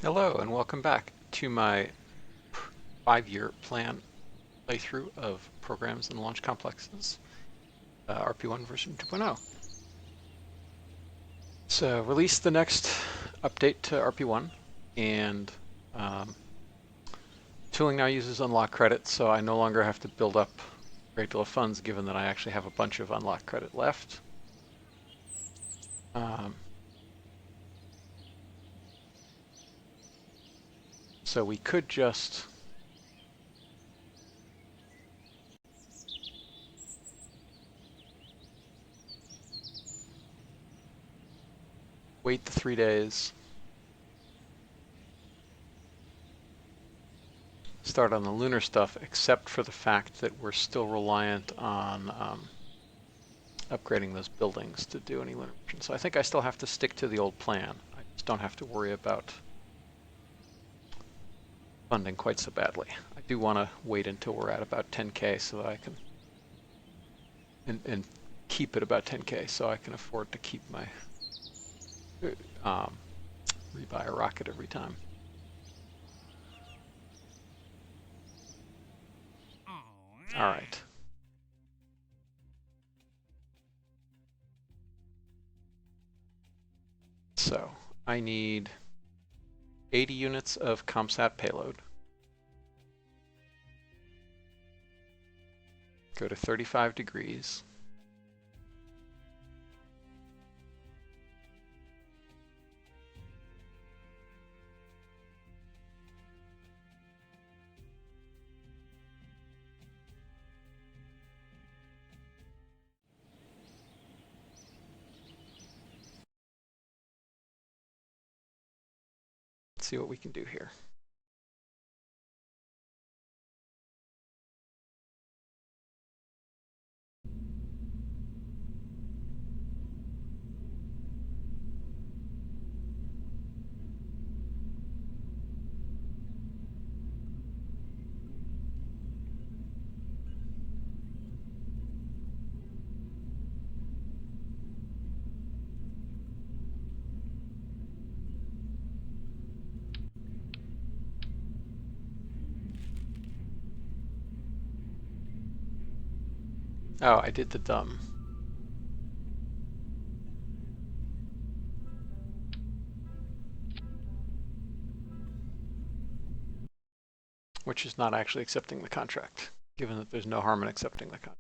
Hello and welcome back to my 5-year plan playthrough of programs and launch complexes, RP-1 version 2.0. So release the next update to RP-1, and tooling now uses unlock credits, so I no longer have to build up a great deal of funds given that I actually have a bunch of unlock credit left. So we could just wait the 3 days, start on the lunar stuff, except for the fact that we're still reliant on upgrading those buildings to do any lunar mission. So I think I still have to stick to the old plan. I just don't have to worry about funding quite so badly. I do want to wait until we're at about 10K so that I can and keep it about 10K so I can afford to keep my rebuy a rocket every time. All right. So I need 80 units of ComSat payload. Go to 35 degrees. Let's see what we can do here. Oh, I did the dumb. Which is not actually accepting the contract, given that there's no harm in accepting the contract.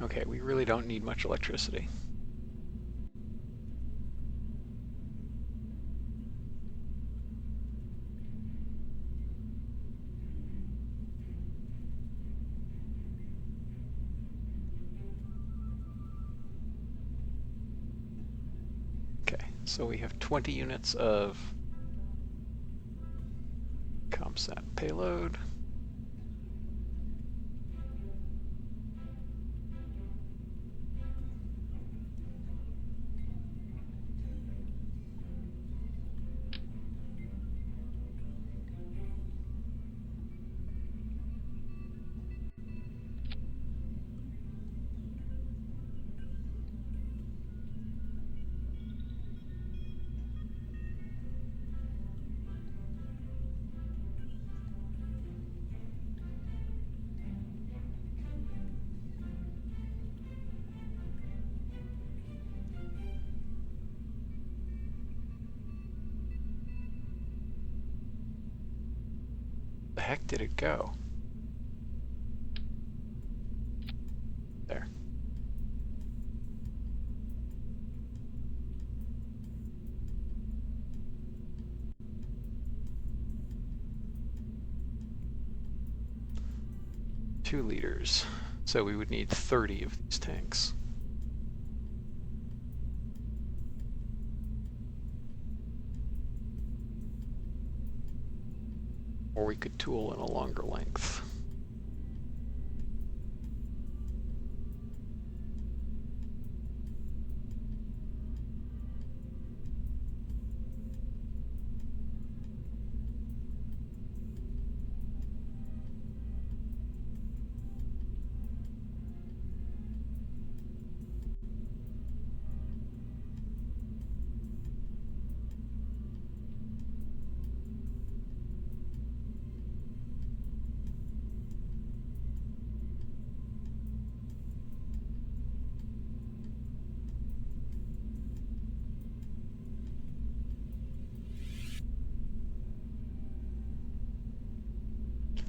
Okay, we really don't need much electricity. Okay, so we have 20 units of ComSat payload. The heck did it go? There. 2 liters. So we would need 30 of these tanks. Or we could tool in a longer length.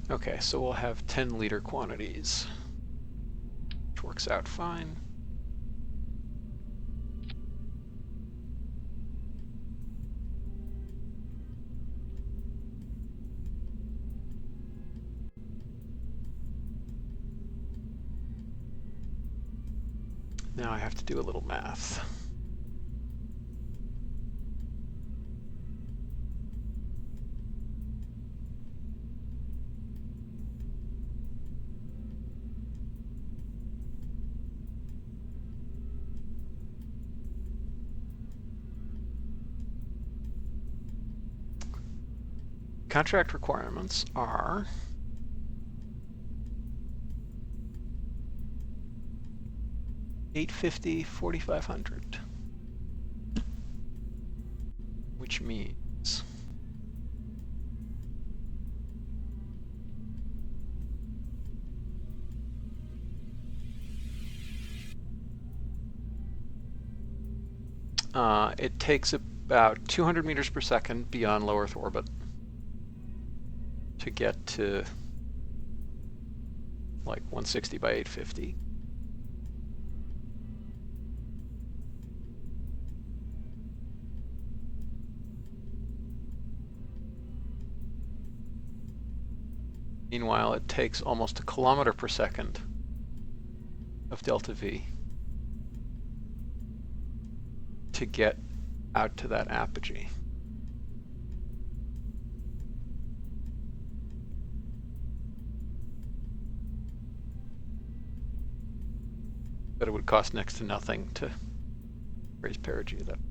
Okay, so we'll have 10-liter quantities, which works out fine. Now I have to do a little math. Contract requirements are $850, $4,500, which means it takes about 200 meters per second beyond low Earth orbit to get to like 160 by 850. Meanwhile, it takes almost a kilometer per second of delta V to get out to that apogee. But it would cost next to nothing to raise perigee at that point.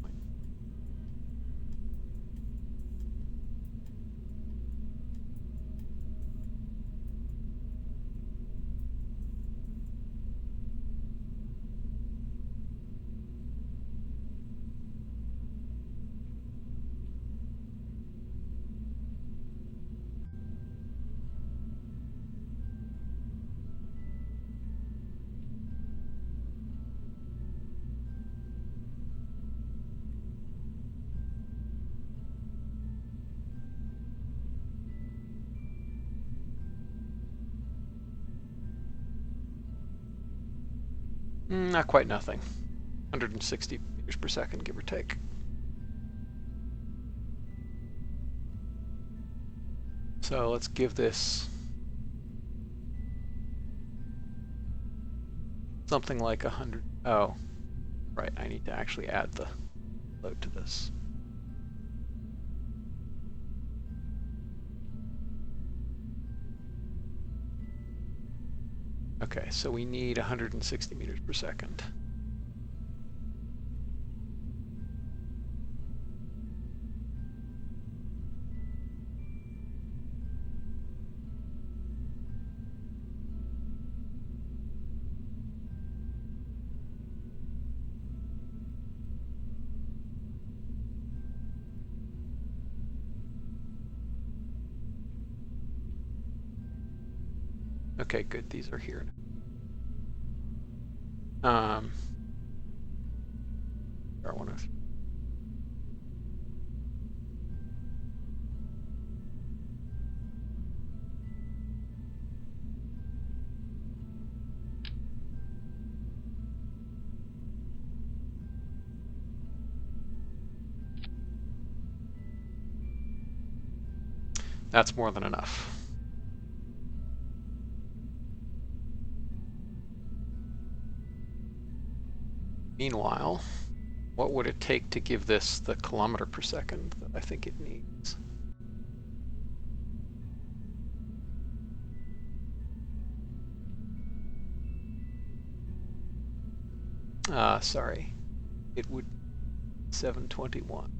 Not quite nothing. 160 meters per second, give or take. So let's give this something like 100. Oh, right, I need to actually add the load to this. Okay, so we need 160 meters per second. Okay, good, these are here. R103. That's more than enough. Meanwhile, what would it take to give this the kilometer per second that I think it needs? Sorry. It would 721.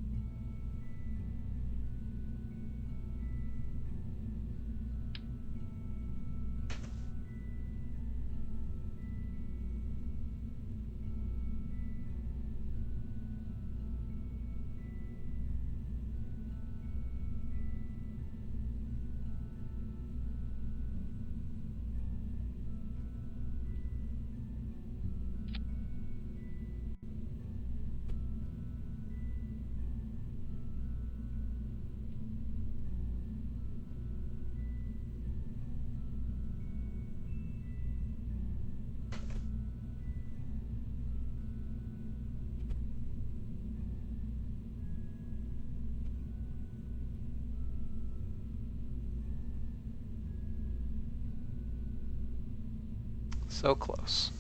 So close.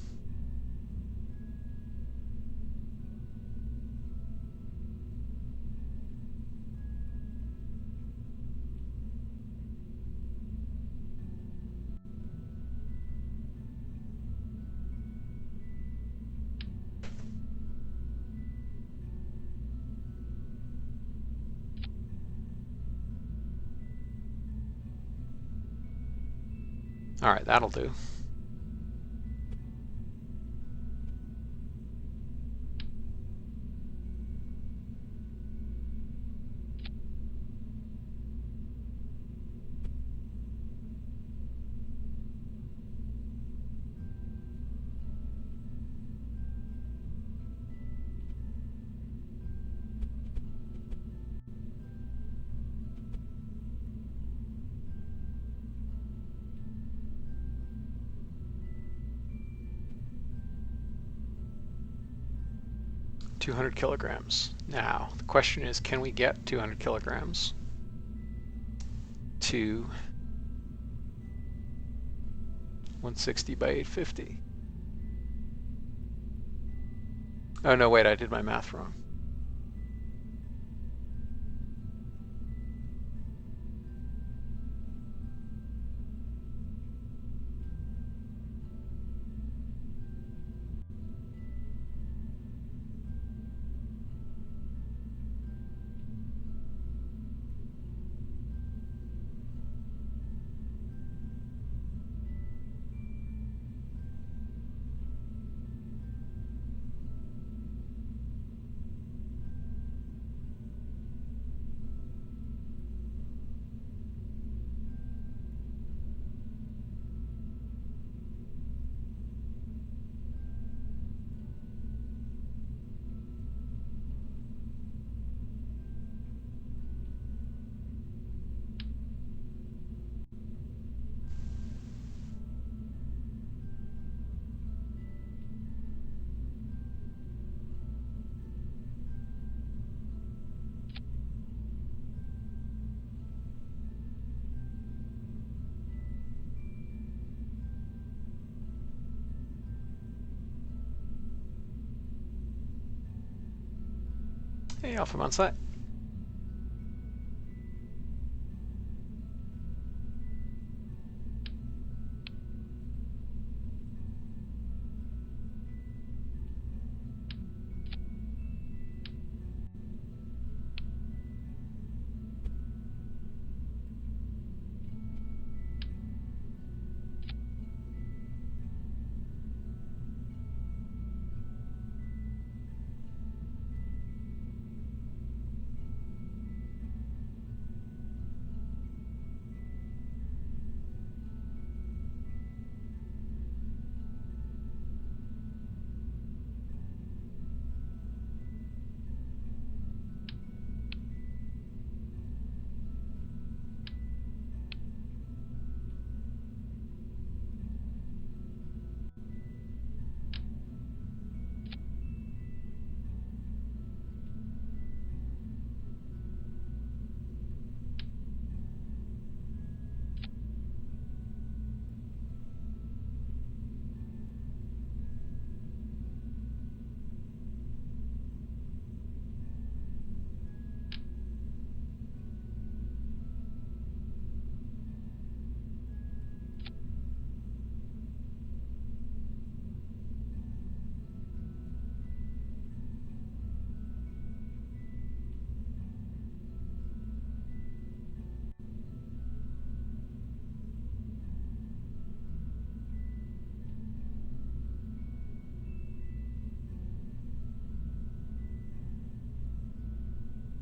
All right, that'll do. $200 kilograms. Now, the question is, can we get 200 kilograms to 160 by 850? Oh no, wait, I did my math wrong. Hey, Alpha on site.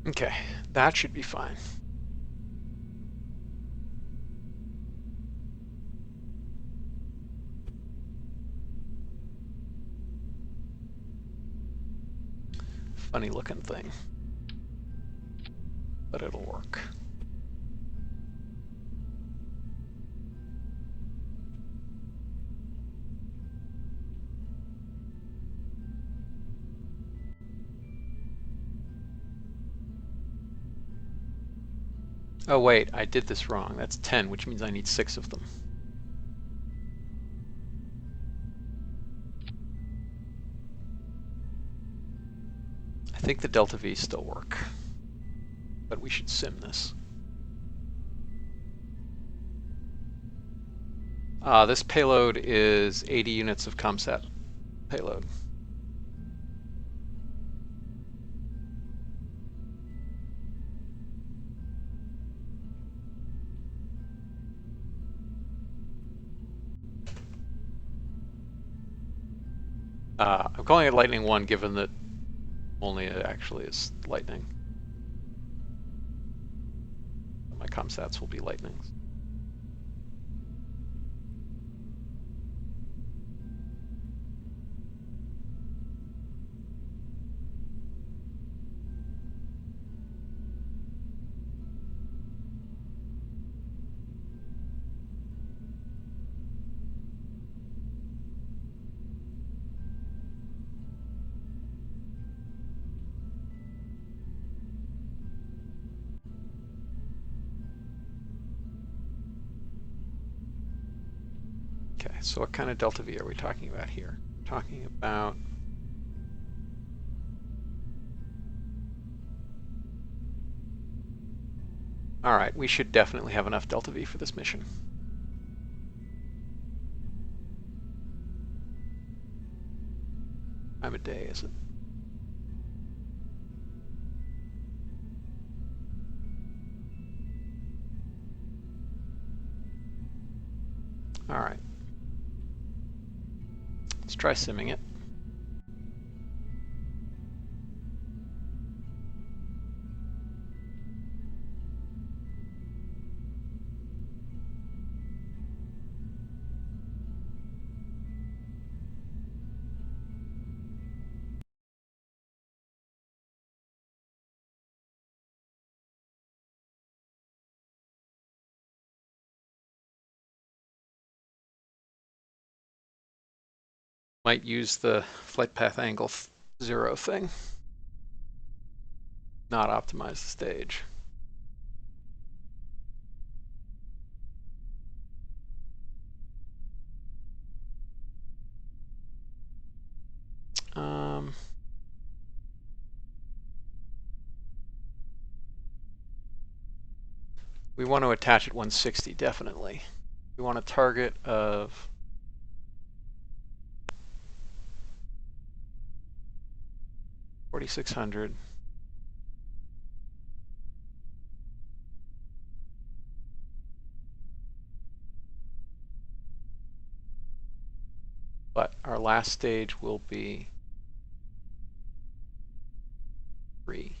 Okay, that should be fine. Funny looking thing, but it'll work. Oh wait, I did this wrong. That's 10, which means I need 6 of them. I think the delta V still work, but we should sim this. This payload is 80 units of ComSat payload. I'm calling it Lightning 1 given that only it actually is Lightning. My ComSats will be Lightnings. Okay, so what kind of delta V are we talking about here? We're talking about all right, we should definitely have enough delta V for this mission. Time of day, is it? All right. Let's try simming it. Might use the flight path angle 0 thing. Not optimize the stage. We want to attach at 160, definitely. We want a target of 4,600. But our last stage will be 3.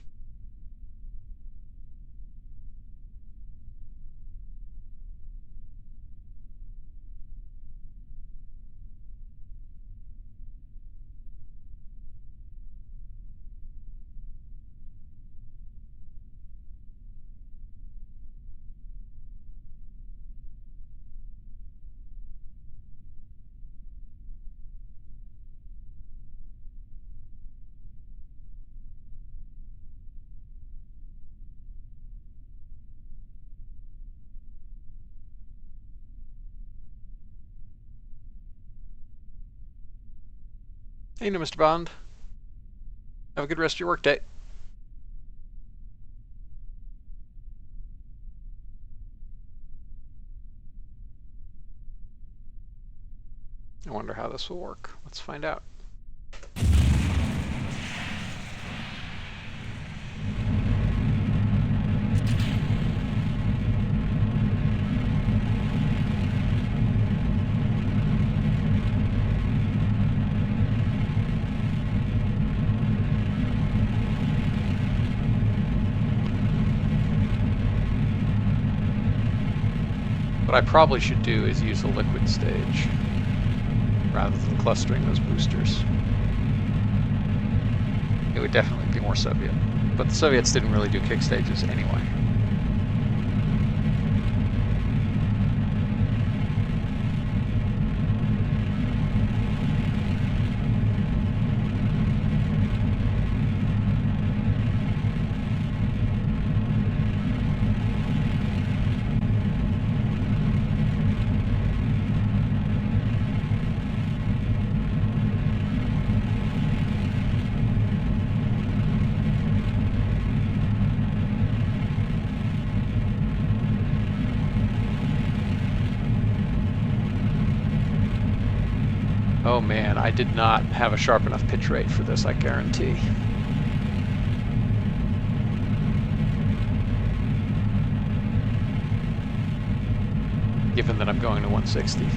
Hey, no, Mr. Bond. Have a good rest of your workday. I wonder how this will work. Let's find out. What I probably should do is use a liquid stage rather than clustering those boosters. It would definitely be more Soviet, but the Soviets didn't really do kick stages anyway. Oh man, I did not have a sharp enough pitch rate for this, I guarantee. Given that I'm going to 160.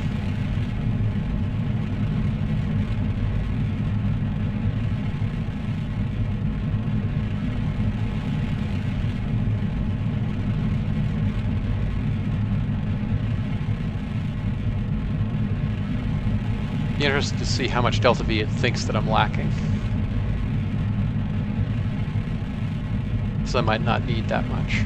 Be interested to see how much delta V it thinks that I'm lacking. So I might not need that much.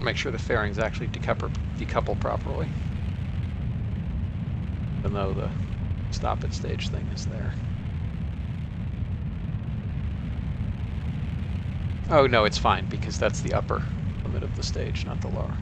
Make sure the fairings actually decouple properly, even though the stop at stage thing is there. Oh no, it's fine because that's the upper limit of the stage, not the lower.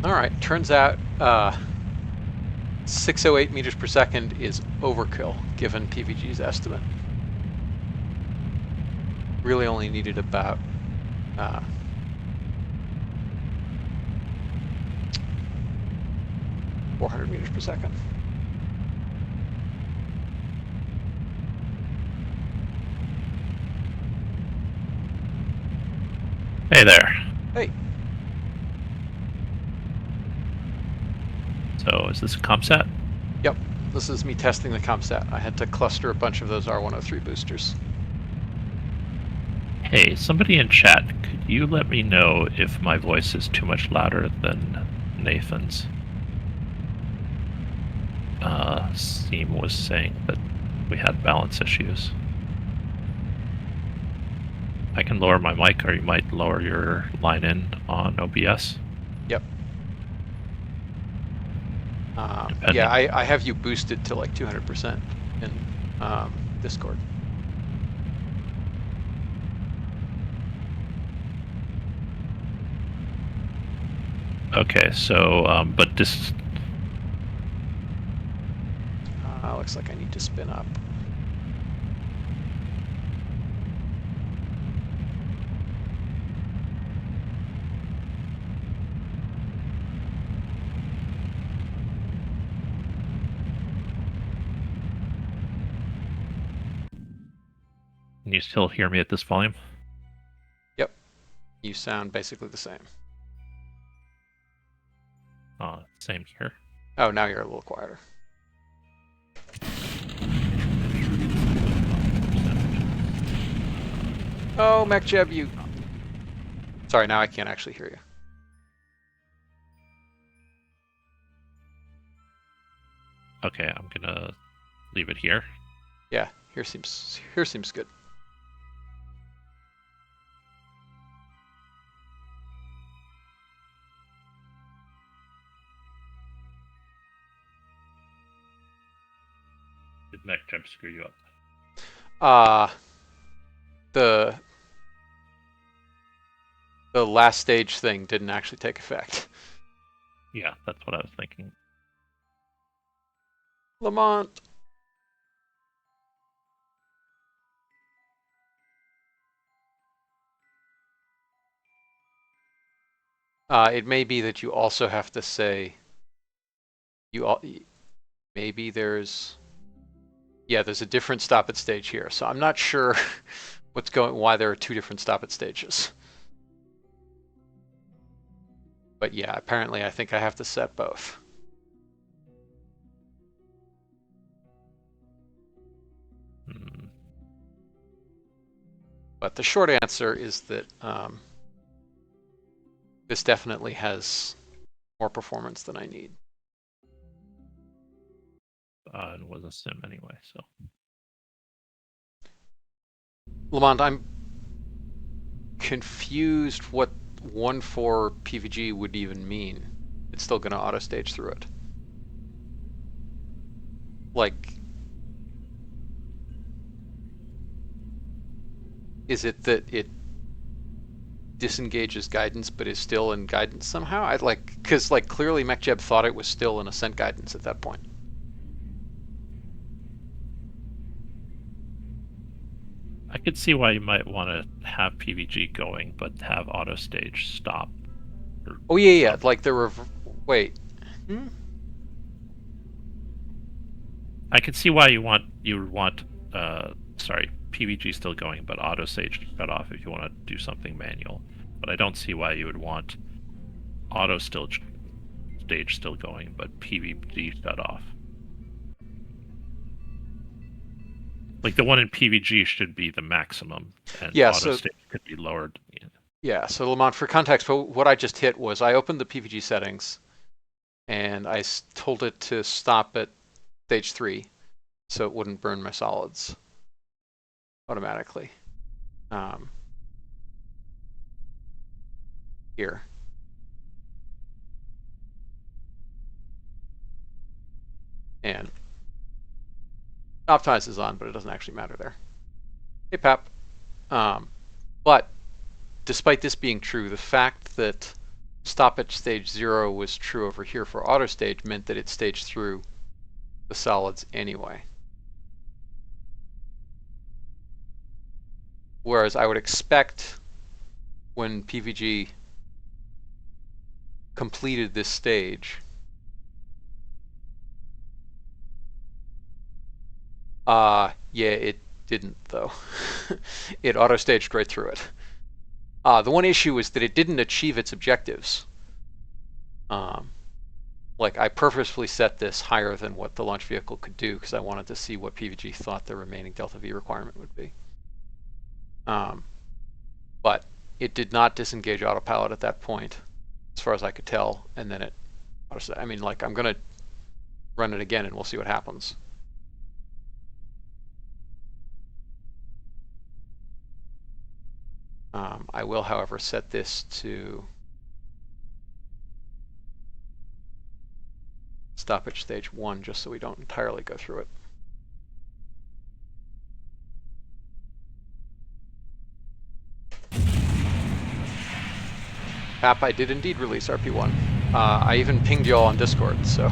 All right, turns out 608 meters per second is overkill given PVG's estimate. Really only needed about 400 meters per second. Hey there. Hey. So is this a ComSat? Yep, this is me testing the ComSat. I had to cluster a bunch of those R103 boosters. Hey, somebody in chat, could you let me know if my voice is too much louder than Nathan's? Seam was saying that we had balance issues. I can lower my mic, or you might lower your line in on OBS. Yep. Yeah, I have you boosted to like 200% in Discord. Okay, so, but this... Looks like I need to spin up. Can you still hear me at this volume? Yep. You sound basically the same. Same here. Oh, now you're a little quieter. Oh, MacJeb, you... Sorry, now I can't actually hear you. Okay, I'm gonna leave it here. Yeah, here seems good. Did MacJeb screw you up? The last stage thing didn't actually take effect. Yeah, that's what I was thinking. Lamont. It may be that you also have to say maybe there's a different stop at stage here. So I'm not sure why there are two different stop at stages. But yeah, apparently I think I have to set both. But the short answer is that this definitely has more performance than I need. It was a sim anyway, so. Lamont, I'm confused what 1.4 PVG would even mean. It's still going to auto stage through it. Like, is it that it disengages guidance but is still in guidance somehow? Because clearly MacJeb thought it was still in ascent guidance at that point. I could see why you might want to have PVG going, but have auto stage stop. Oh yeah, like the wait. I could see why you would want PVG still going, but auto stage shut off if you want to do something manual. But I don't see why you would want auto stage still going, but PVG shut off. Like the one in PVG should be the maximum, and auto stage could be lowered. Yeah, so Lamont, for context, what I just hit was I opened the PVG settings, and I told it to stop at stage 3, so it wouldn't burn my solids automatically. Here. And Optimize is on, but it doesn't actually matter there. Hey, Pap. But despite this being true, the fact that stop at stage 0 was true over here for auto stage meant that it staged through the solids anyway. Whereas I would expect when PVG completed this stage, yeah, it didn't though. It auto staged right through it. The one issue is that it didn't achieve its objectives. Like I purposefully set this higher than what the launch vehicle could do because I wanted to see what PVG thought the remaining delta V requirement would be. But it did not disengage autopilot at that point, as far as I could tell, and then it, I mean, like I'm gonna run it again and we'll see what happens. I will, however, set this to stop at stage 1 just so we don't entirely go through it. Pap, I did indeed release RP-1. I even pinged you all on Discord, so.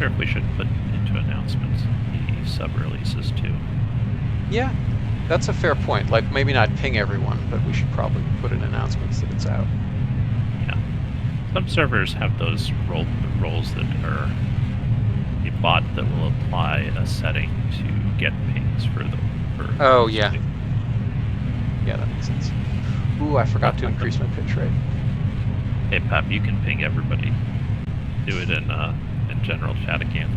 I wonder if we should put into announcements the sub-releases too. Yeah, that's a fair point. Like, maybe not ping everyone, but we should probably put in announcements that it's out. Yeah. Some servers have those roles that are a bot that will apply a setting to get pings for the Oh, yeah. setting. Yeah, that makes sense. Ooh, I forgot to increase my pitch rate. Hey Pap, you can ping everybody. Do it in general chat again.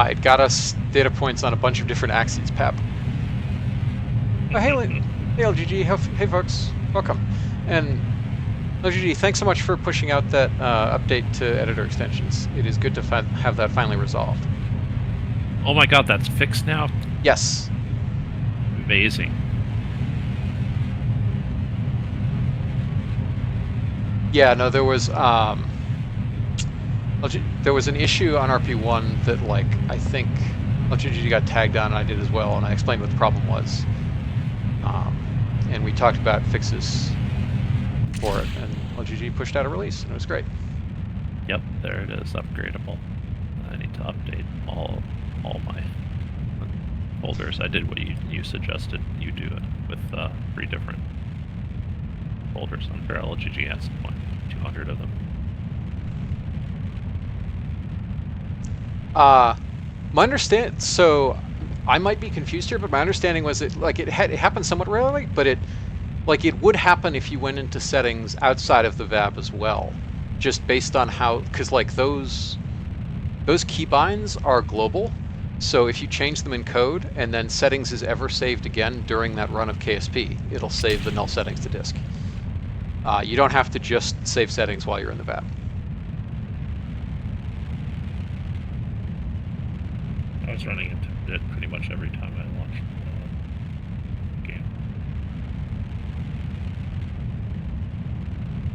It got us data points on a bunch of different axes, Pep. Oh, hey, hey, LGG. Hey, folks. Welcome. And LGG, thanks so much for pushing out that update to editor extensions. It is good to have that finally resolved. Oh my god, that's fixed now? Yes. Amazing. Yeah, no, there was an issue on RP-1 that, like, I think LGG got tagged on, and I did as well, and I explained what the problem was. And we talked about fixes for it, and LGG pushed out a release, and it was great. Yep, there it is, upgradable. I need to update all my folders. I did what you suggested you do it with 3 different folders on Feral LGG has 200 of them. So I might be confused here, but my understanding was it happened somewhat rarely, but it would happen if you went into settings outside of the VAB as well, just based on how, because like those keybinds are global. So if you change them in code and then settings is ever saved again during that run of KSP, it'll save the null settings to disk. You don't have to just save settings while you're in the VAB. I was running into it pretty much every time I launched the game.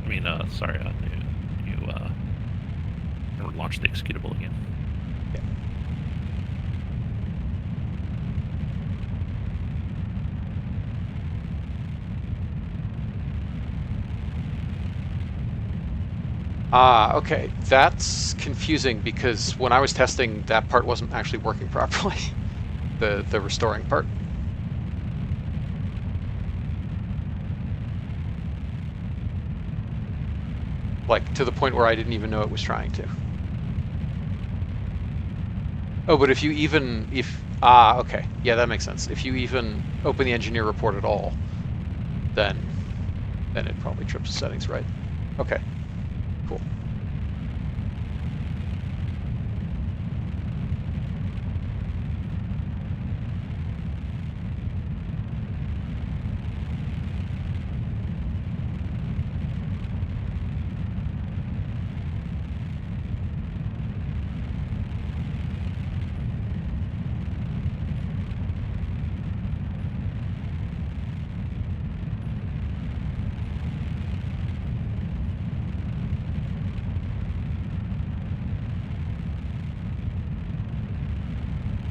I mean, sorry, you launched the executable again. Yeah. Okay. That's confusing because when I was testing, that part wasn't actually working properly. the restoring part. Like, to the point where I didn't even know it was trying to. Oh, but okay. Yeah, that makes sense. If you even open the engineer report at all, then it probably trips the settings, right? Okay. Cool.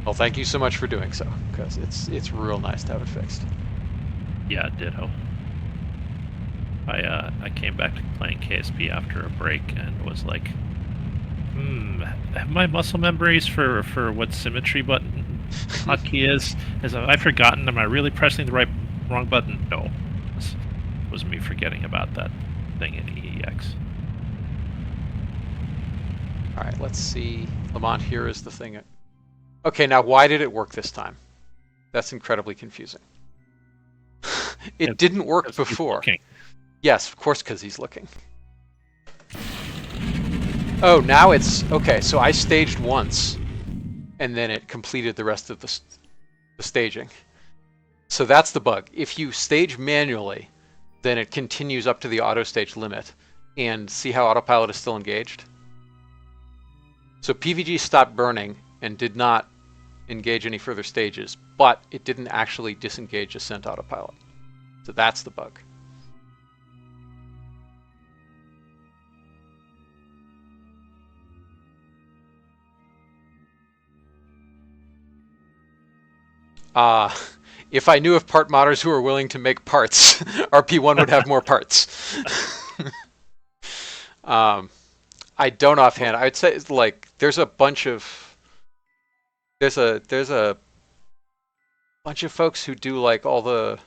Well, thank you so much for doing so, because it's real nice to have it fixed. Yeah, ditto. I came back to playing KSP after a break and was like, have my muscle memories for what symmetry button hotkey is? Have I forgotten? Am I really pressing the wrong button? No. This was me forgetting about that thing in EEX. All right, let's see. Lamont, here is the thing. Okay, now why did it work this time? That's incredibly confusing. It didn't work Because he's before. looking. Yes, of course, because he's looking. Oh, now it's okay. So I staged once, and then it completed the rest of the staging. So that's the bug. If you stage manually, then it continues up to the auto stage limit. And see how autopilot is still engaged? So PVG stopped burning and did not engage any further stages, but it didn't actually disengage Ascent autopilot. So that's the bug. If I knew of part modders who were willing to make parts, RP-1 would have more parts. I don't offhand. I'd say like there's a bunch of folks who do like all the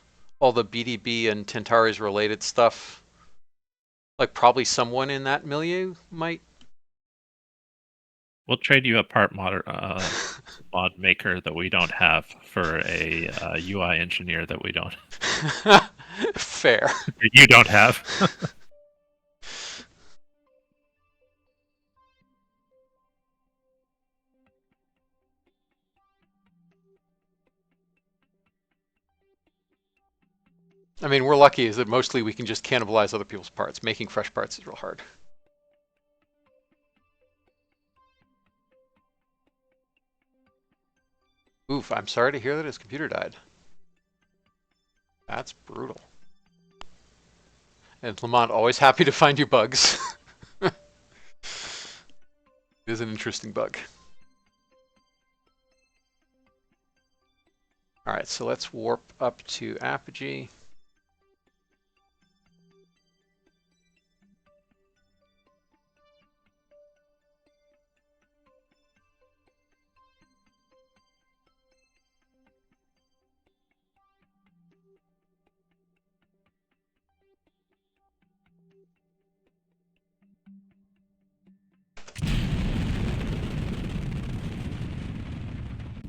BDB and Tentari's related stuff. Like probably someone in that milieu might. We'll trade you a part mod maker that we don't have for a UI engineer that we don't. Fair. You don't have. I mean, we're lucky is that mostly we can just cannibalize other people's parts. Making fresh parts is real hard. Oof, I'm sorry to hear that his computer died. That's brutal. And Lamont, always happy to find you bugs. It is an interesting bug. All right, so let's warp up to Apogee.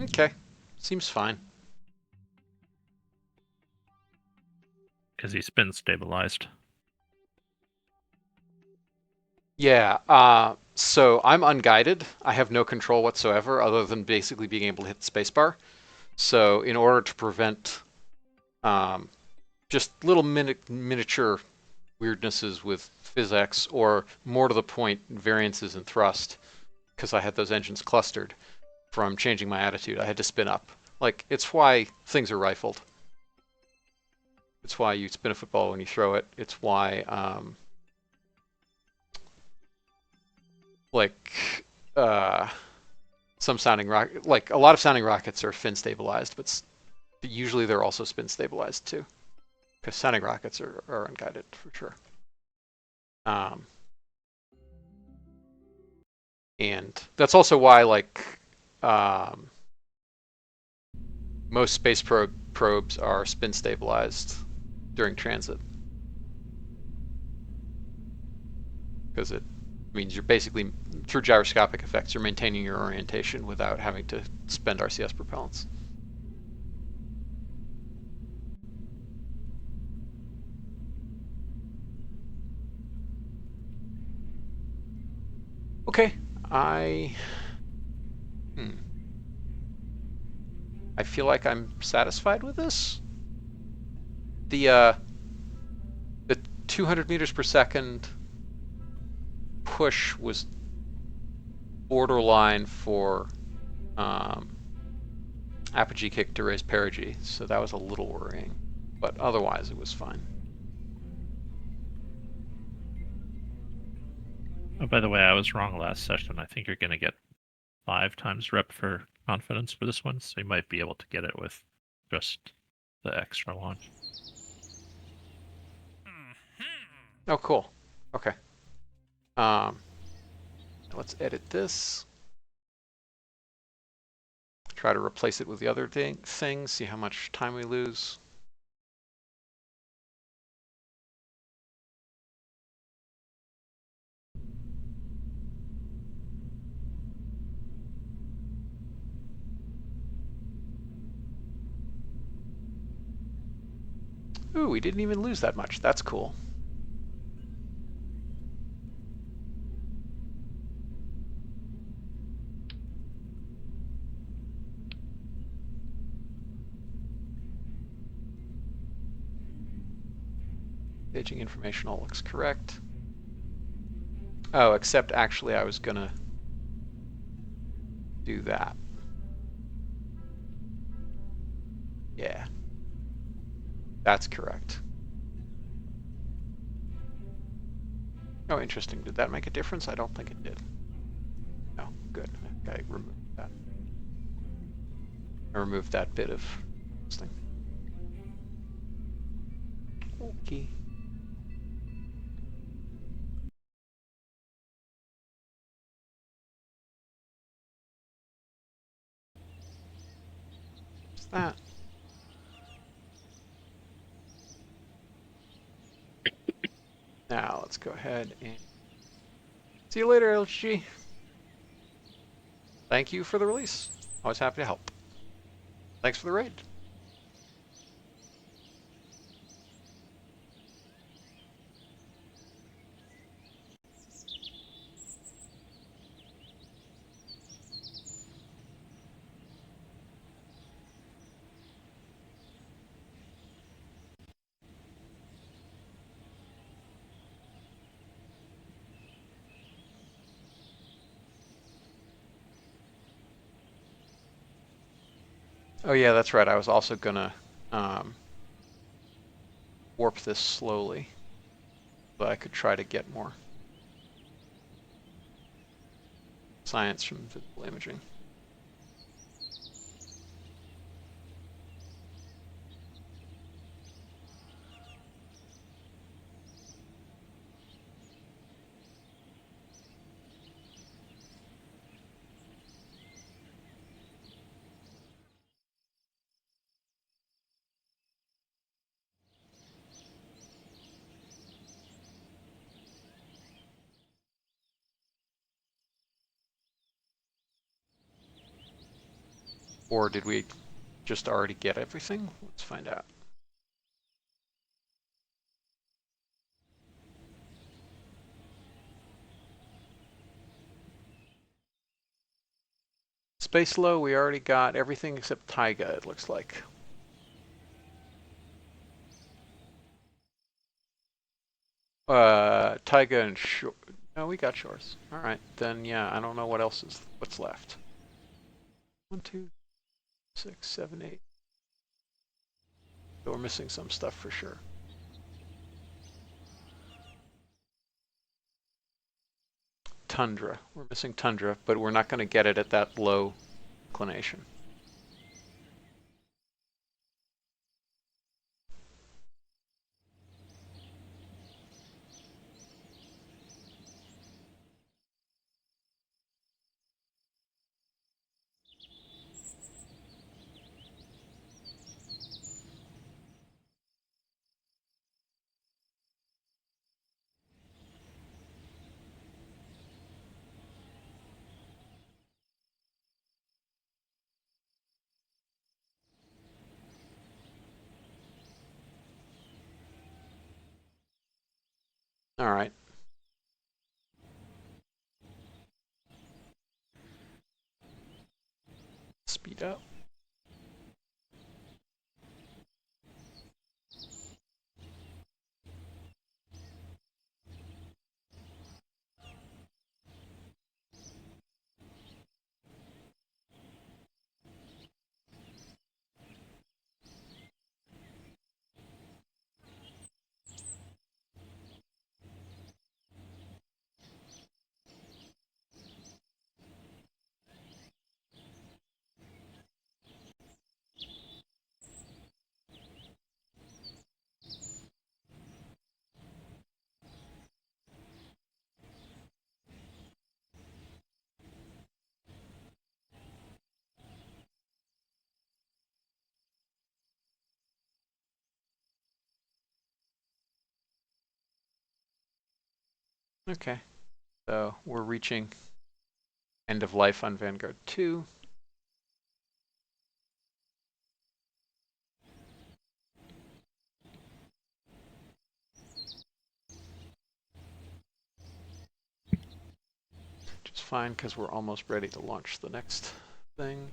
Okay, seems fine. Because he's been stabilized. Yeah, so I'm unguided. I have no control whatsoever other than basically being able to hit the spacebar. So in order to prevent just little miniature weirdnesses with physics or more to the point variances in thrust, because I had those engines clustered from changing my attitude, I had to spin up. Like, it's why things are rifled. It's why you spin a football when you throw it. It's why like some sounding rocket, like a lot of sounding rockets are fin stabilized, but usually they're also spin stabilized too, because sounding rockets are unguided for sure. And that's also why like most space probes are spin stabilized during transit, because it means you're basically, through gyroscopic effects, you're maintaining your orientation without having to spend RCS propellants. Okay, I feel like I'm satisfied with this. The 200 meters per second push was borderline for apogee kick to raise perigee, so that was a little worrying, but otherwise it was fine. Oh, by the way, I was wrong last session. I think you're going to get 5 times rep for confidence for this one, so you might be able to get it with just the extra launch. Oh, cool. Okay. Let's edit this. Try to replace it with the other thing, see how much time we lose. Ooh, we didn't even lose that much. That's cool. Staging information all looks correct. Oh, except actually I was gonna do that. Yeah, that's correct. Oh, interesting. Did that make a difference? I don't think it did. No, good. I removed that. I removed that bit of this thing. Okay. What's that? Now let's go ahead and see you later, LG. Thank you for the release. Always happy to help. Thanks for the raid. Oh yeah, that's right. I was also gonna um, warp this slowly, but I could try to get more science from visible imaging. Or did we just already get everything? Let's find out. Space Low, we already got everything except Taiga, it looks like. Taiga and Shore. No, we got Shores. All right, then yeah, I don't know what's left. 1, 2, 6, 7, 8. So we're missing some stuff for sure. Tundra. We're missing Tundra, but we're not going to get it at that low inclination. All right. Speed up. Okay. So we're reaching end of life on Vanguard 2. fine because we're almost ready to launch the next thing.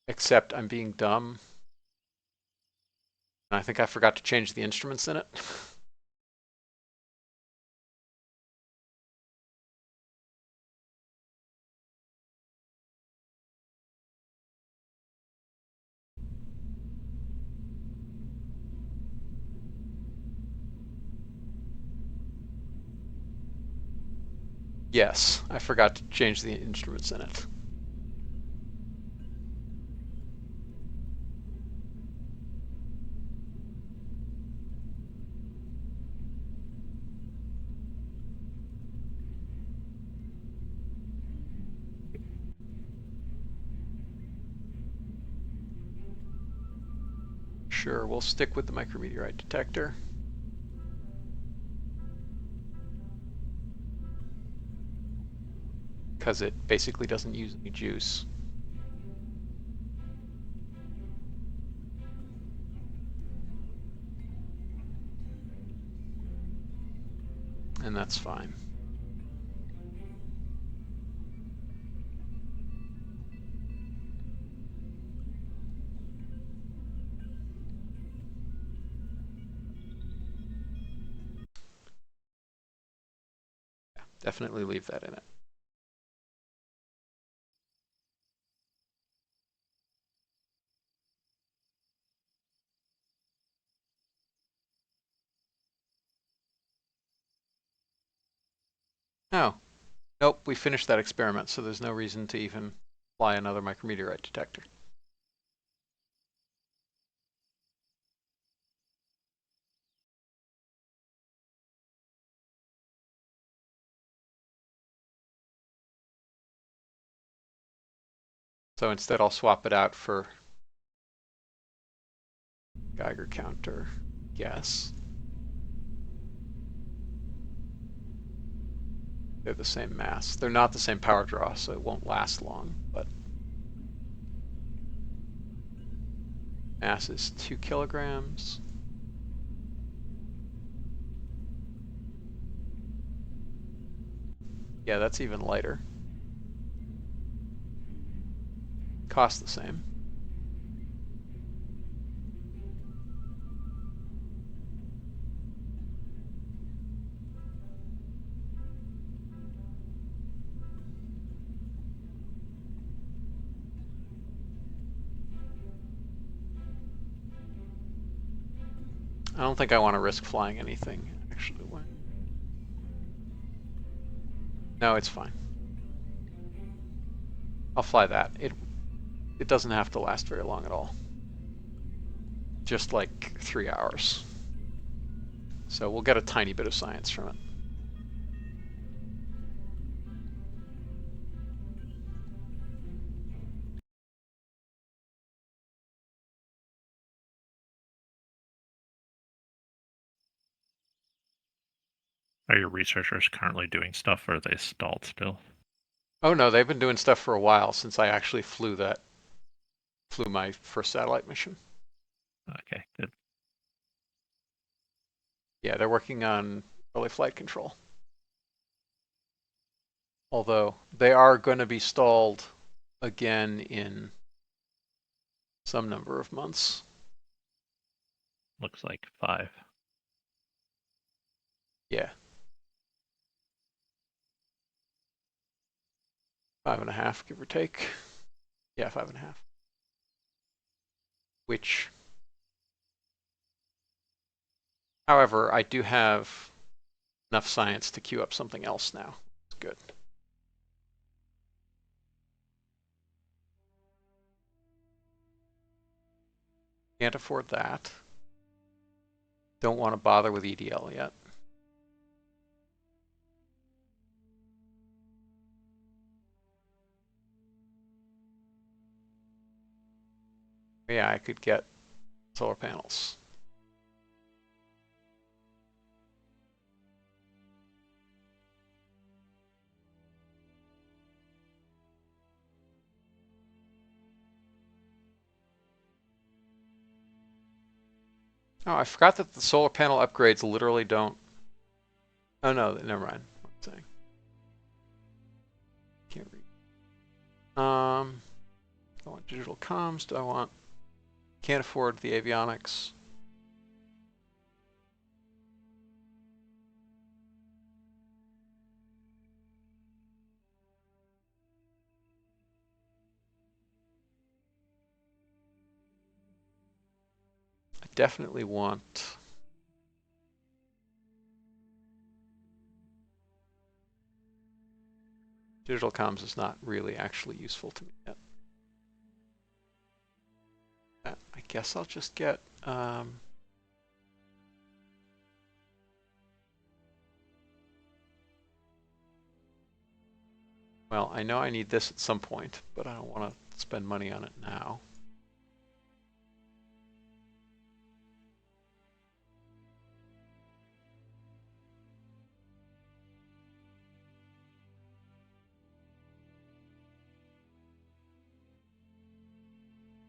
Except I'm being dumb. And I think I forgot to change the instruments in it. Yes, I forgot to change the instruments in it. Sure, we'll stick with the micrometeorite detector. Because it basically doesn't use any juice. And that's fine. Yeah, definitely leave that in it. Oh, nope, we finished that experiment, so there's no reason to even fly another micrometeorite detector. So instead I'll swap it out for Geiger counter, yes. They're the same mass. They're not the same power draw, so it won't last long, but mass is 2 kilograms. Yeah, that's even lighter. Cost the same. I don't think I want to risk flying anything, actually. No, it's fine. I'll fly that. It doesn't have to last very long at all. Just like 3 hours. So we'll get a tiny bit of science from it. Are your researchers currently doing stuff, or are they stalled still? Oh no, they've been doing stuff for a while since I actually flew my first satellite mission. Okay, good. Yeah, they're working on early flight control. Although they are going to be stalled again in some number of months. Looks like 5. Yeah. 5.5, give or take. Yeah, 5.5. Which, however, I do have enough science to queue up something else now. It's good. Can't afford that. Don't want to bother with EDL yet. Yeah, I could get solar panels. Oh, I forgot that the solar panel upgrades literally don't. Oh no, never mind. What I'm saying. Can't read. Do I want digital comms? Do I want? Can't afford the avionics. I definitely want. Digital comms is not really actually useful to me yet. I guess I'll just get. Well, I know I need this at some point, but I don't want to spend money on it now.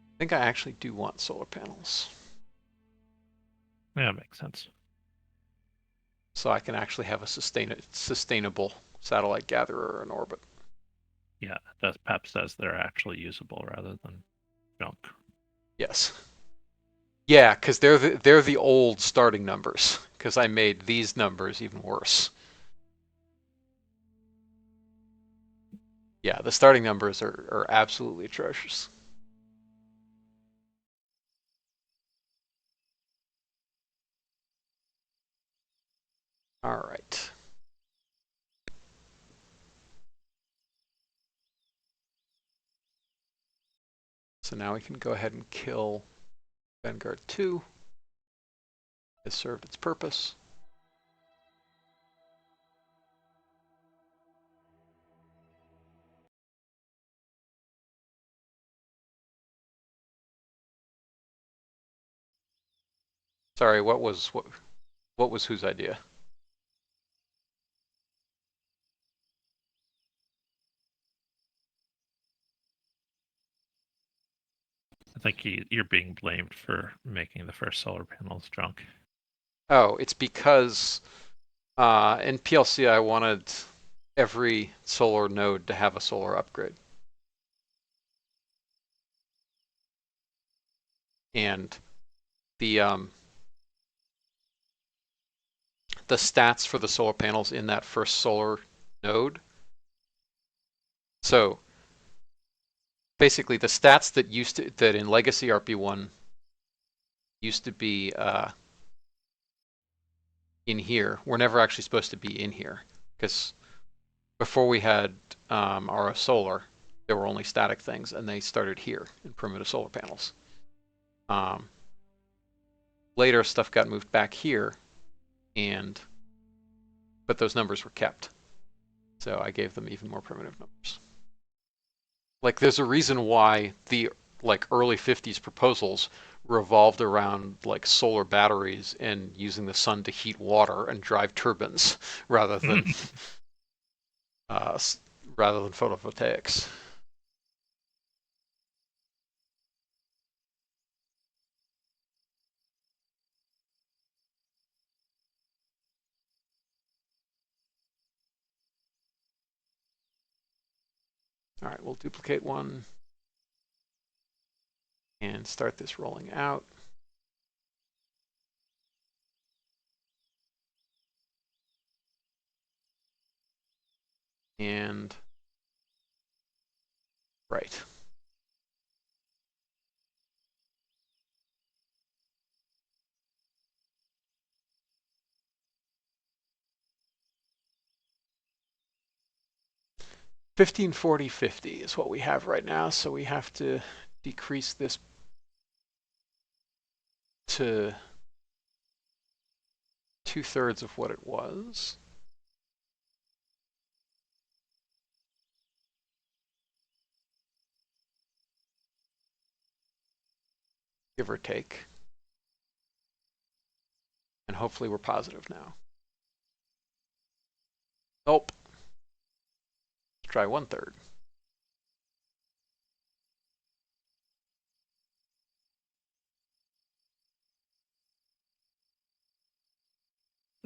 I think I actually do want solar panels. Yeah, makes sense. So I can actually have a sustainable satellite gatherer in orbit. Yeah, that Pep says they're actually usable rather than junk. Yes. Yeah, because they're the old starting numbers. Because I made these numbers even worse. Yeah, the starting numbers are absolutely atrocious. All right. So now we can go ahead and kill Vanguard 2. It served its purpose. Sorry, what was whose idea? I think you're being blamed for making the first solar panels junk. Oh, it's because in PLC I wanted every solar node to have a solar upgrade. And the the stats for the solar panels in that first solar node. So basically the stats that in legacy RP-1 used to be in here were never actually supposed to be in here, because before we had RO Solar, there were only static things, and they started here in primitive solar panels. Later, stuff got moved back here, but those numbers were kept. So I gave them even more primitive numbers. Like, there's a reason why the early 50s proposals revolved around like solar batteries and using the sun to heat water and drive turbines rather than uh, rather than photovoltaics. All right, we'll duplicate one and start this rolling out. And right. $1540.50 is what we have right now, so we have to decrease this to 2/3 of what it was. Give or take. And hopefully we're positive now. Nope. Let's try 1/3.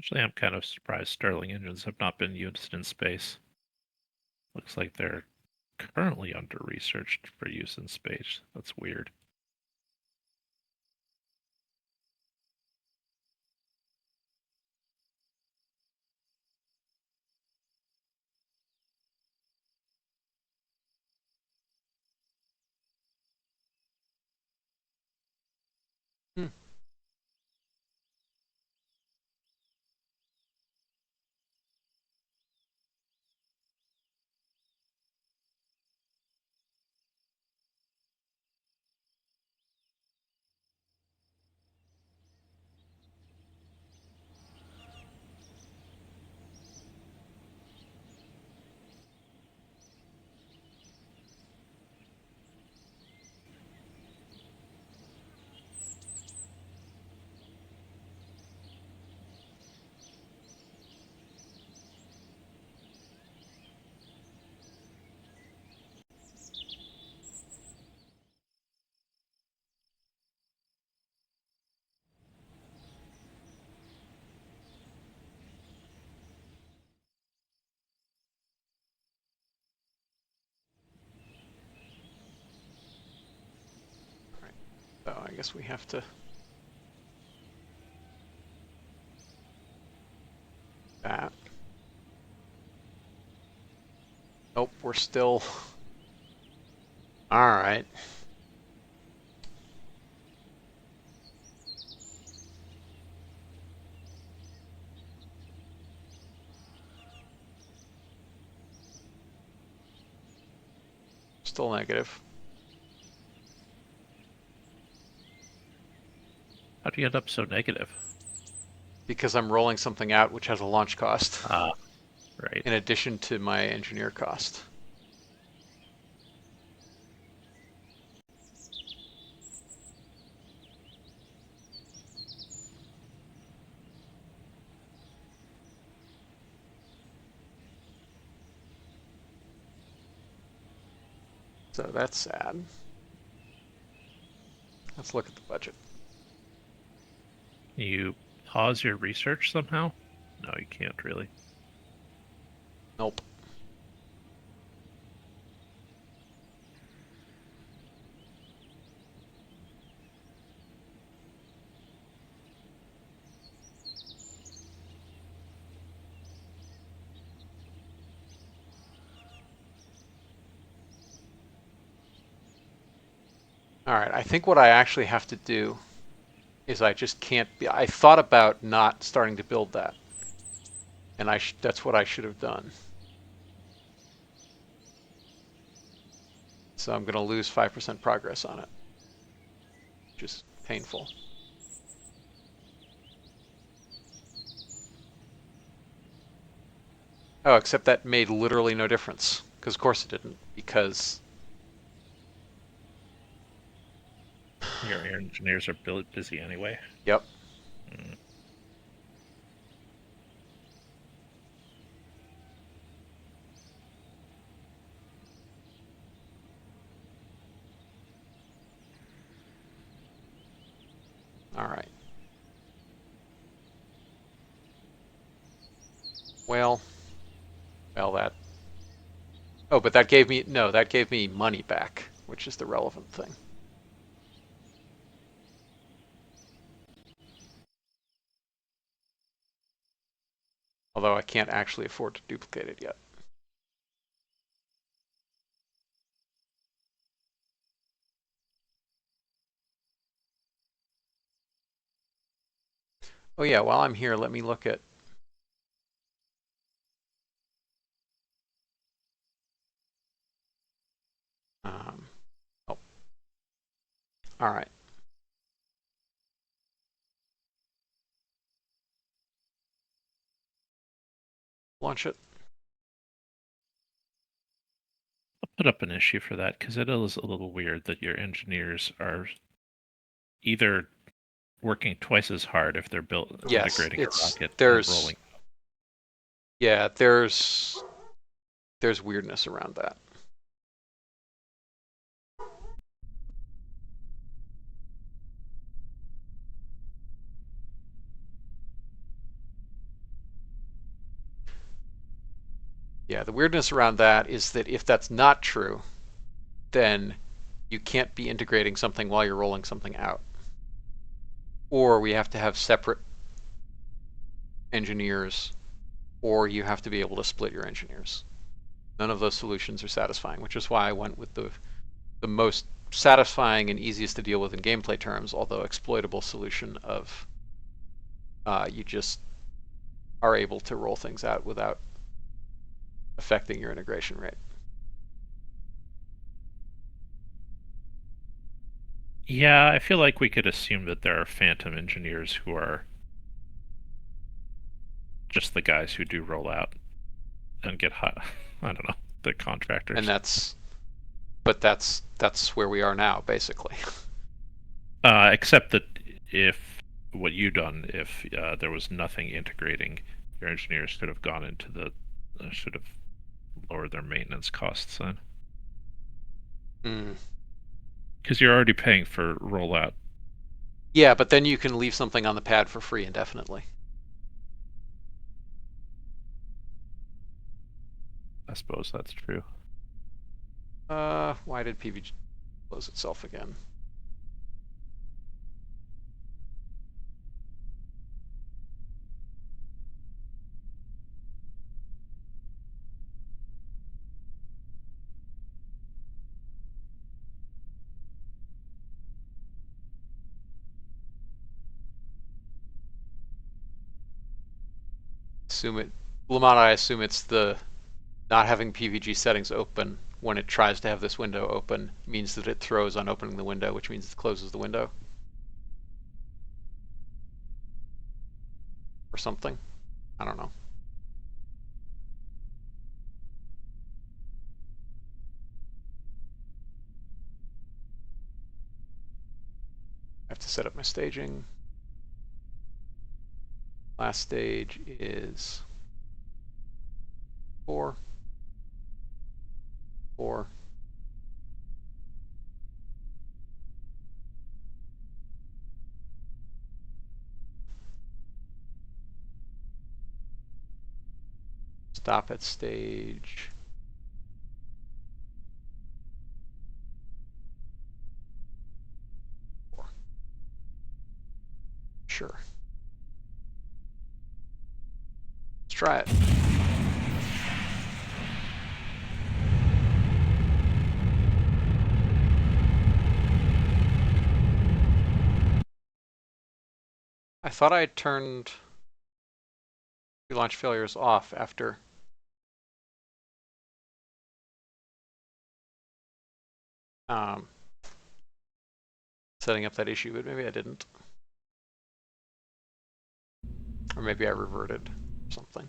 Actually, I'm kind of surprised Stirling engines have not been used in space. Looks like they're currently under researched for use in space. That's weird. Hmm. All right. So I guess we have to that. Nope, we're still. All right. Still negative. How do you end up so negative? Because I'm rolling something out which has a launch cost Ah, right. in addition to my engineer cost. So that's sad. Let's look at the budget. You pause your research somehow? No, you can't really. Nope. All right, I think what I actually have to do is I just can't be. I thought about not starting to build that, and that's what I should have done. So I'm going to lose 5% progress on it, which is painful. Oh, except that made literally no difference, because of course it didn't, because Your engineers are busy anyway. yep. Mm. All right. Well, that. Oh, but that gave me no. That gave me money back, which is the relevant thing. Although I can't actually afford to duplicate it yet. Oh yeah, while I'm here, let me look at. Oh, all right. Launch it. I'll put up an issue for that because it is a little weird that your engineers are either working twice as hard if they're Yes, integrating a it's rocket and there's rolling. yeah there's weirdness around that. Yeah, the weirdness around that is that if that's not true, then you can't be integrating something while you're rolling something out. Or we have to have separate engineers, or you have to be able to split your engineers. None of those solutions are satisfying, which is why I went with the most satisfying and easiest to deal with in gameplay terms, although exploitable solution of you just are able to roll things out without affecting your integration rate. Yeah, I feel like we could assume that there are phantom engineers who are just the guys who do rollout and get hot. I don't know, the contractors. And that's where we are now, basically. Except that if what you done, if there was nothing integrating, your engineers could have gone into the should have lowered their maintenance costs then. Because you're already paying for rollout. Yeah, but then you can leave something on the pad for free indefinitely. I suppose that's true. Why did PVG close itself again? Lamont, I assume it's the not having PVG settings open when it tries to have this window open means that it throws on opening the window, which means it closes the window. Or something. I don't know. I have to set up my staging. Last stage is 4, 4. Stop at stage 4. Sure. Let's try it. I thought I had turned launch failures off after setting up that issue, but maybe I didn't. Or maybe I reverted something.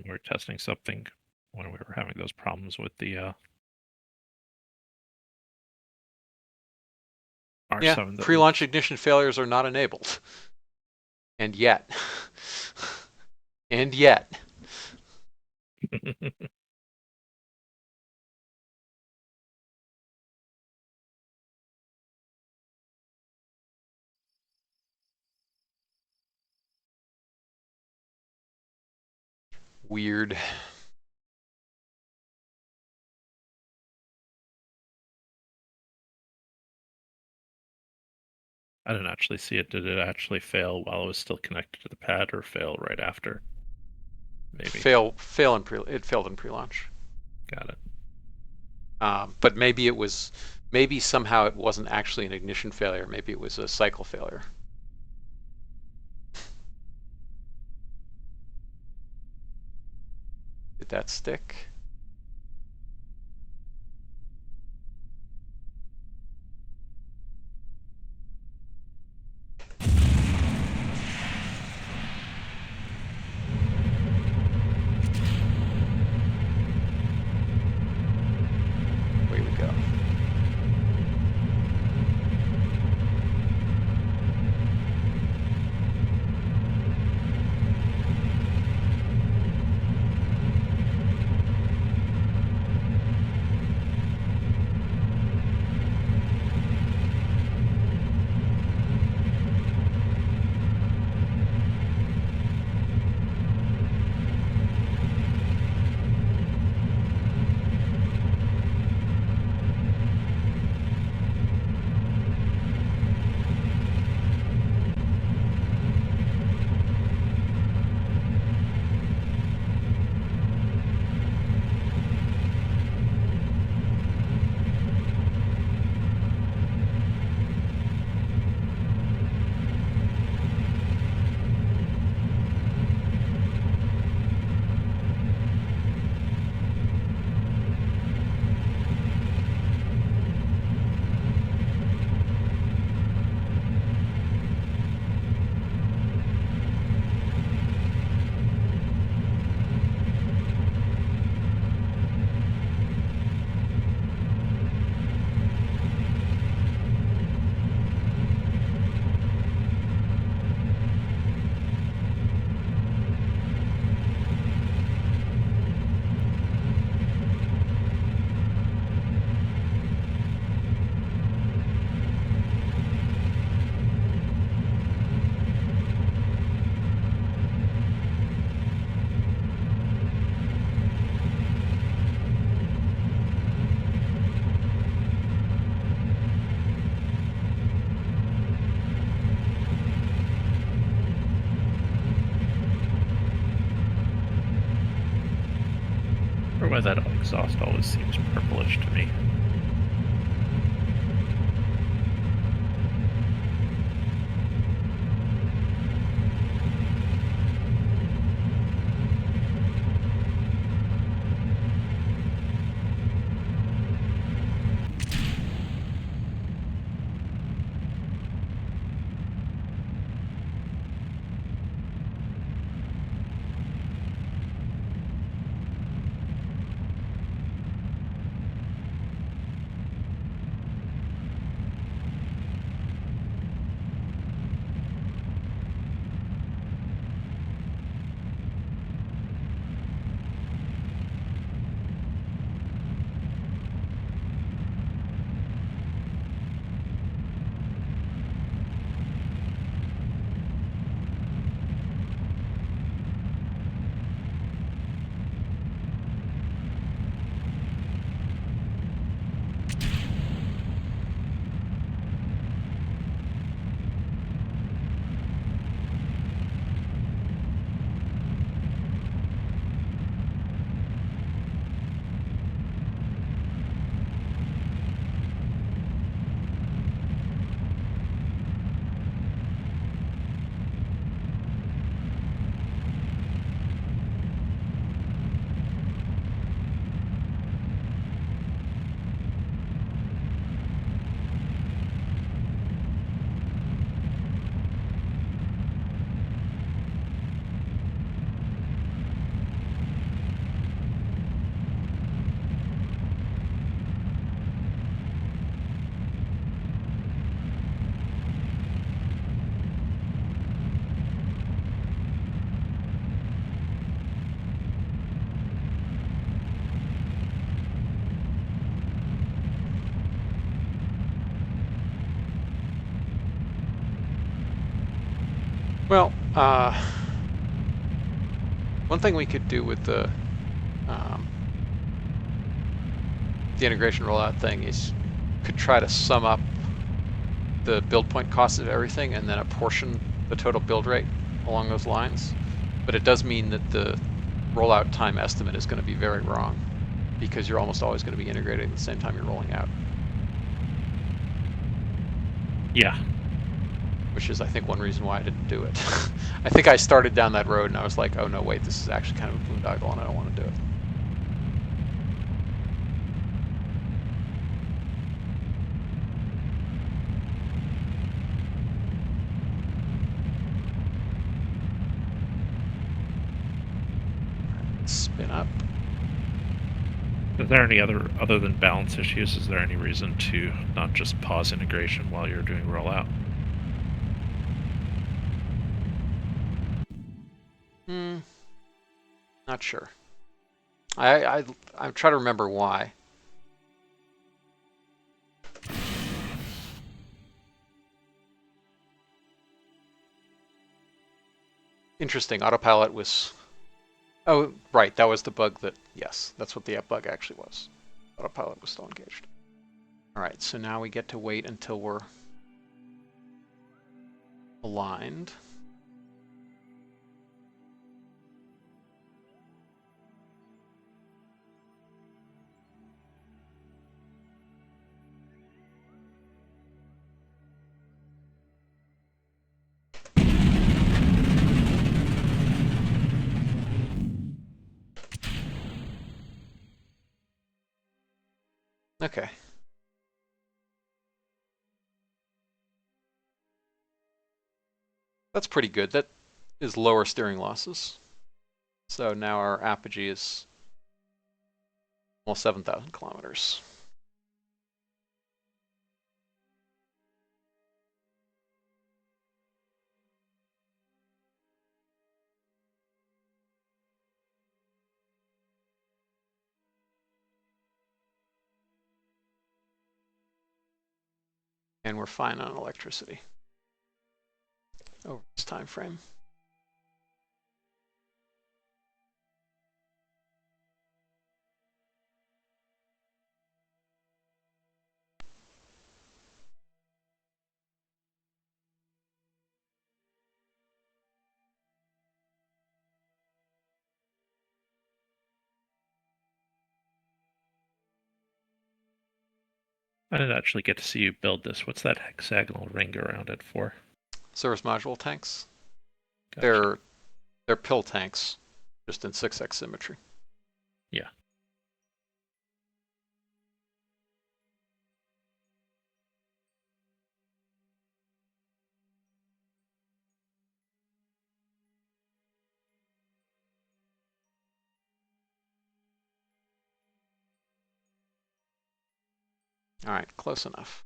We're testing something when we were having those problems with the R7. Yeah, pre-launch ignition failures are not enabled. And yet. And yet. Weird. I didn't actually see it. Did it actually fail while it was still connected to the pad, or fail right after? Maybe. It failed in pre-launch. Got it. But maybe somehow it wasn't actually an ignition failure. Maybe it was a cycle failure. Did that stick? Away we go. why that exhaust always seems purplish to me. Well, one thing we could do with um, the integration rollout thing is could try to sum up the build point cost of everything and then apportion the total build rate along those lines. But it does mean that the rollout time estimate is going to be very wrong because you're almost always going to be integrating at the same time you're rolling out. Yeah. Which is, I think, one reason why I didn't do it. I think I started down that road and I was like, oh no, wait, this is actually kind of a boondoggle and I don't want to do it. Spin up. Is there any other than balance issues? Is there any reason to not just pause integration while you're doing rollout? Not sure. I'm trying to remember why. Interesting. Autopilot was. Oh, right. That was the bug that. Yes, that's what the bug actually was. Autopilot was still engaged. All right. So now we get to wait until we're aligned. Okay. That's pretty good. That is lower steering losses. So now our apogee is almost 7,000 kilometers. And we're fine on electricity over this time frame. I didn't actually get to see you build this. What's that hexagonal ring around it for? Service module tanks. Gotcha. They're pill tanks, just in 6x symmetry. Yeah. All right, close enough.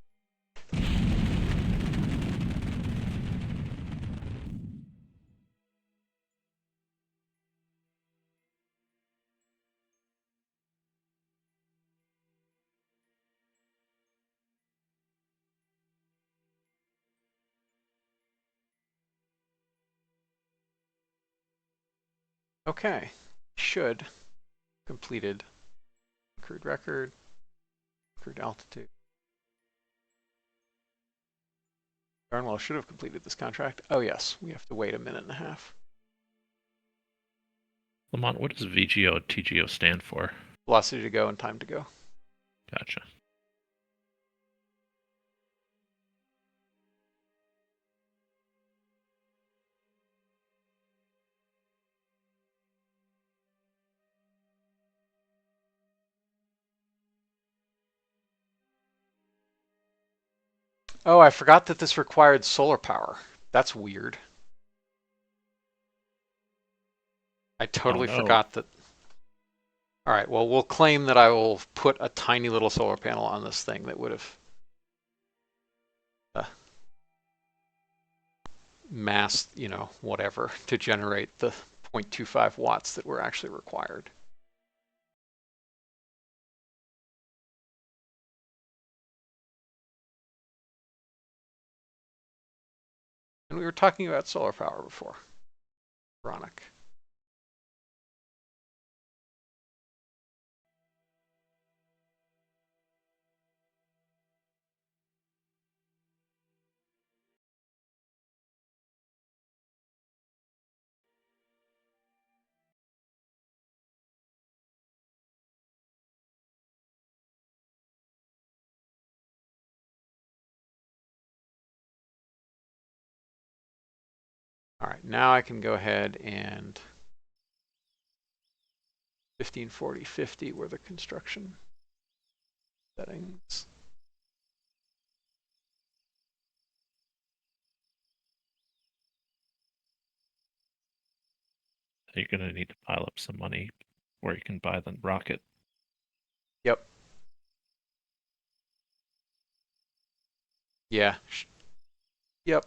Okay, should completed crude record, crude altitude. Darn well should have completed this contract. Oh yes, we have to wait a minute and a half. Lamont, what does VGO and TGO stand for? Velocity to go and time to go. Gotcha. Oh, I forgot that this required solar power. That's weird. I Oh totally no. forgot that. All right, well, we'll claim that I will put a tiny little solar panel on this thing that would have mass, whatever, to generate the 0.25 watts that were actually required. And we were talking about solar power before. Ironic. All right, now I can go ahead and 154050 were the construction settings. You're going to need to pile up some money where you can buy the rocket. Yep. Yeah. Yep.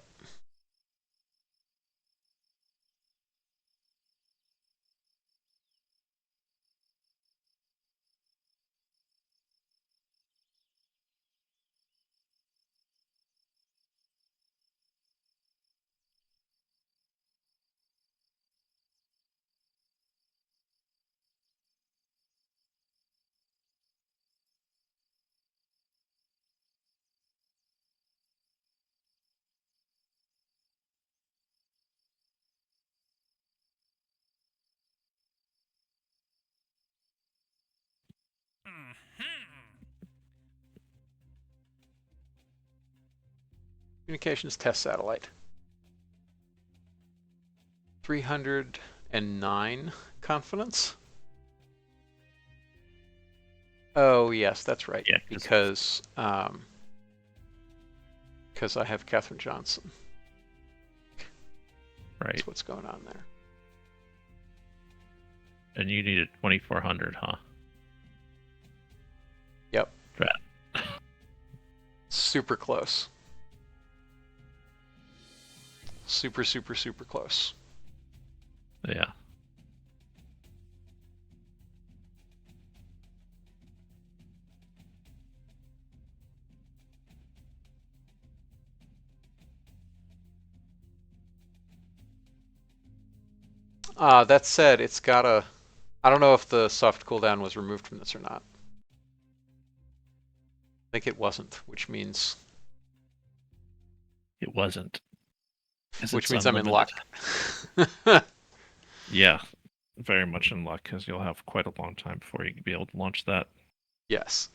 Communications test satellite. 309 confidence. Oh yes, that's right. Yeah, because I have Katherine Johnson. right. That's what's going on there. And you needed 2400, huh? Yep. Drat. Super close. Super, super, super close. Yeah. That said, it's got a. I don't know if the soft cooldown was removed from this or not. I think it wasn't, which means. It wasn't. Which It's means I'm in unlimited. luck. Yeah, very much in luck because you'll have quite a long time before you can be able to launch that. Yes.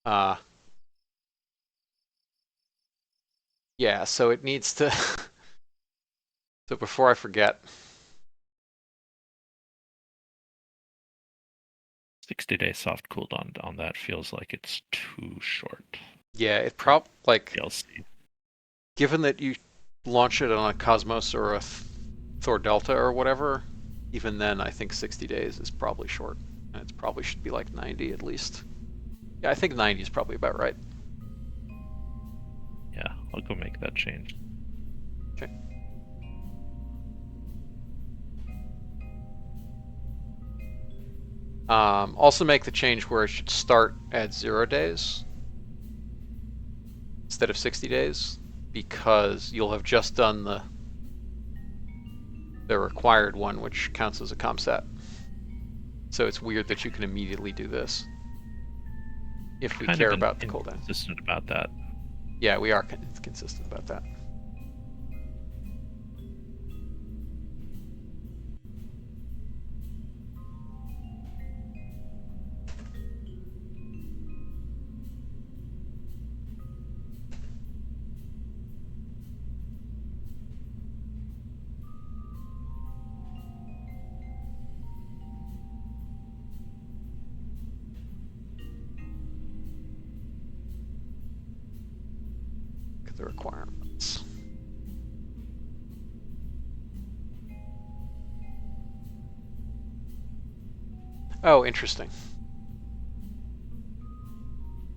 Uh, yeah, so it needs to. So before I forget, 60-day soft cooldown on that feels like it's too short. yeah, it For like PLC. given that you launch it on a Cosmos or a Thor Delta or whatever, even then I think 60 days is probably short. And it probably should be like 90 at least. Yeah, I think 90 is probably about right. Yeah, I'll go make that change. Okay. Also make the change where it should start at 0 days instead of 60 days, because you'll have just done the required one, which counts as a ComSat. So it's weird that you can immediately do this if we Kind of care about the cooldown. inconsistent about that. Yeah, we are consistent about that. Look at the requirements. Oh, interesting.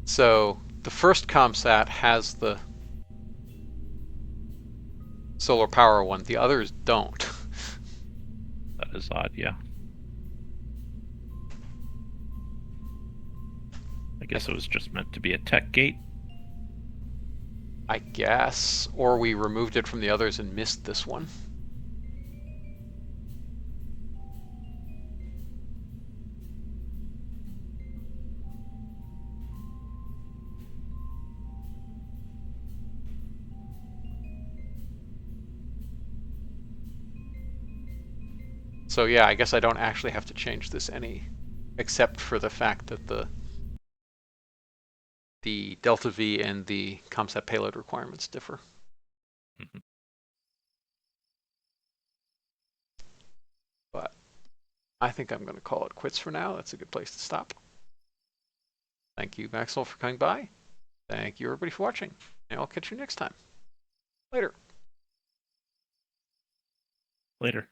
So the first ComSat has the solar power one. The others don't. That is odd, yeah. I guess it was just meant to be a tech gate. I guess. Or we removed it from the others and missed this one. So yeah, I guess I don't actually have to change this any, except for the fact that the delta V and the ComSat payload requirements differ. Mhm. But I think I'm going to call it quits for now. That's a good place to stop. Thank you, Maxwell, for coming by. Thank you, everybody, for watching. And I'll catch you next time. Later. Later.